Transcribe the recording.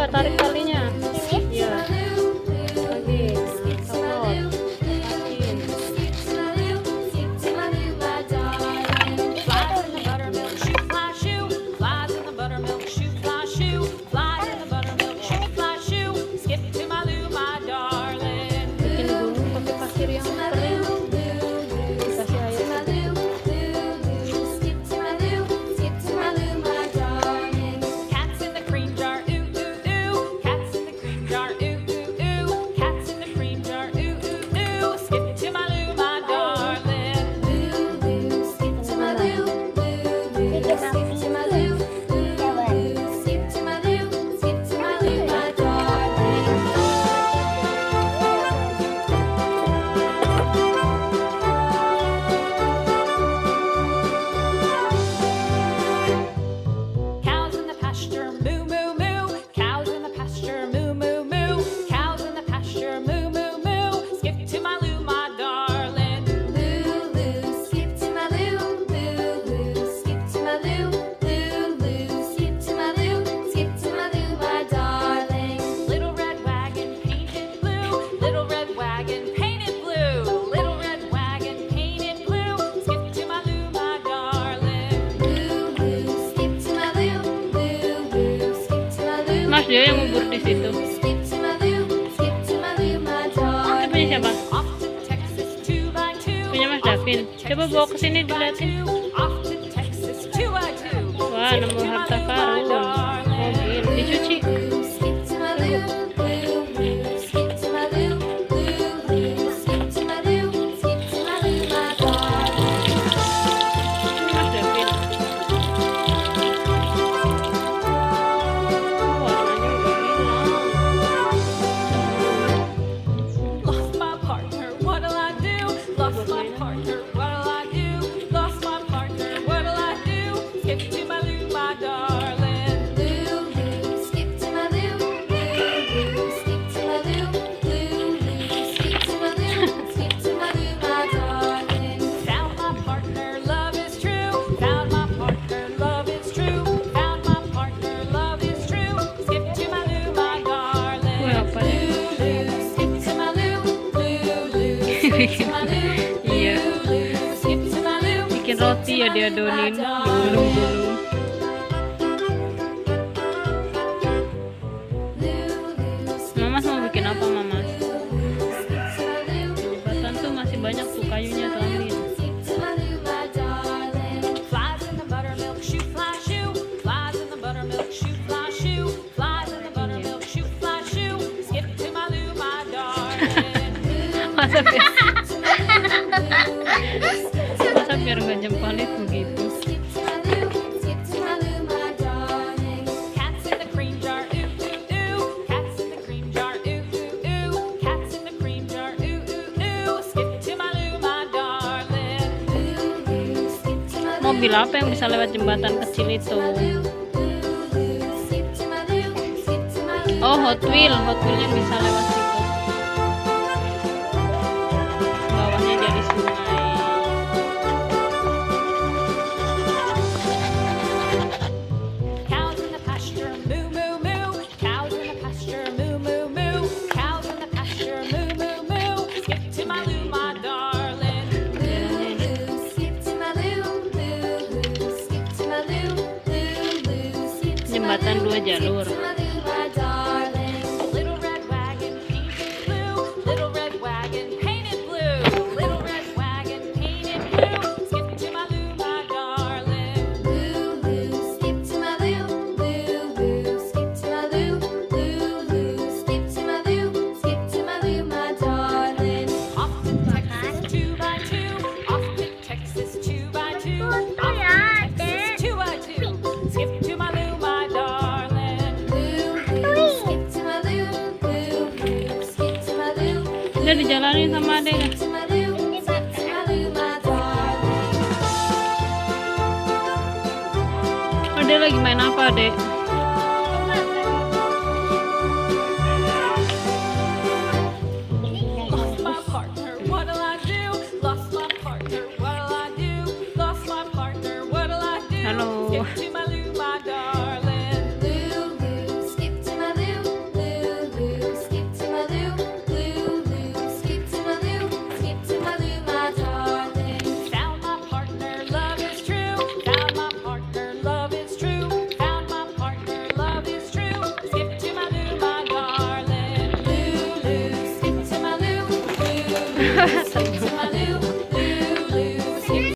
Tarik talinya. Iya. Lagi. Tarik. Bikin gunung pakai pasir yang kering. Kasih air. Mas dia yang ngubur di situ. Itu punya siapa? Punya Mas Davin. Coba bawa ke sini dilihatin. Wah, nemu harta karun. Mobil dicuci. Mas Davin. Warnanya udah hilang. Lost my partner, what'll I do? Lost my partner, what'll I do? Lost my partner, what'll I do? Skip to my loo, my darling. Loo, skip to my loo, loo, skip to my loo, loo, skip to my loo, skip to my loo, my darling. Found my partner, love is true. Found my partner, love is true. Found my partner, love is true. Skip to my loo, my darling. Wih, apa ya? Skip to my loo, loo, skip to my loo. Iya, Skip to my loo. bikin roti ya diadonin, digulung-gulung. Mama mau bikin apa, Mama? Jembatan tuh masih banyak tuh kayunya tuh, ambil. Flies in the buttermilk shoe, fly shoe. Flies in the buttermilk shoe, fly shoe. Flies in the buttermilk shoe, fly shoe. Skip to my loo, my darling. Masa biar nggak jempalit begitu. Skip to my loo, skip to my loo, my darling. Cats in the cream jar, ooh ooh ooh. Cats in the cream jar, ooh ooh ooh. Cats in the cream jar, ooh ooh ooh. Skip to my loo, my darling. Skip to my loo. Mobil apa yang bisa lewat jembatan kecil itu? Skip to my loo, skip to my loo. Oh, Hot Wheelnya bisa lewat situ. Bawahnya jadi sungai. Cows in the pasture, moo moo moo. Cows in the pasture, moo moo moo. Cows in the pasture, moo moo moo. Skip to my loo, my darling. Skip to my loo, skip to my loo, skip to my Jembatan dua jalur. my loo, my darling. Little red wagon painted blue. Little red wagon painted blue. Little red wagon painted blue. Skip to my loo, my darling. Skip to my loo, skip to my loo, skip to my loo, skip to my loo, my darling. Off to Texas 2x2. Off to Texas 2x2. Off to Texas 2x2. Skip to my loo, my darling. Skip to my loo, skip to my loo. Udah dijalanin sama adeknya. To my loo, skip to my loo, my darling. Adek lagi main apa, Adek?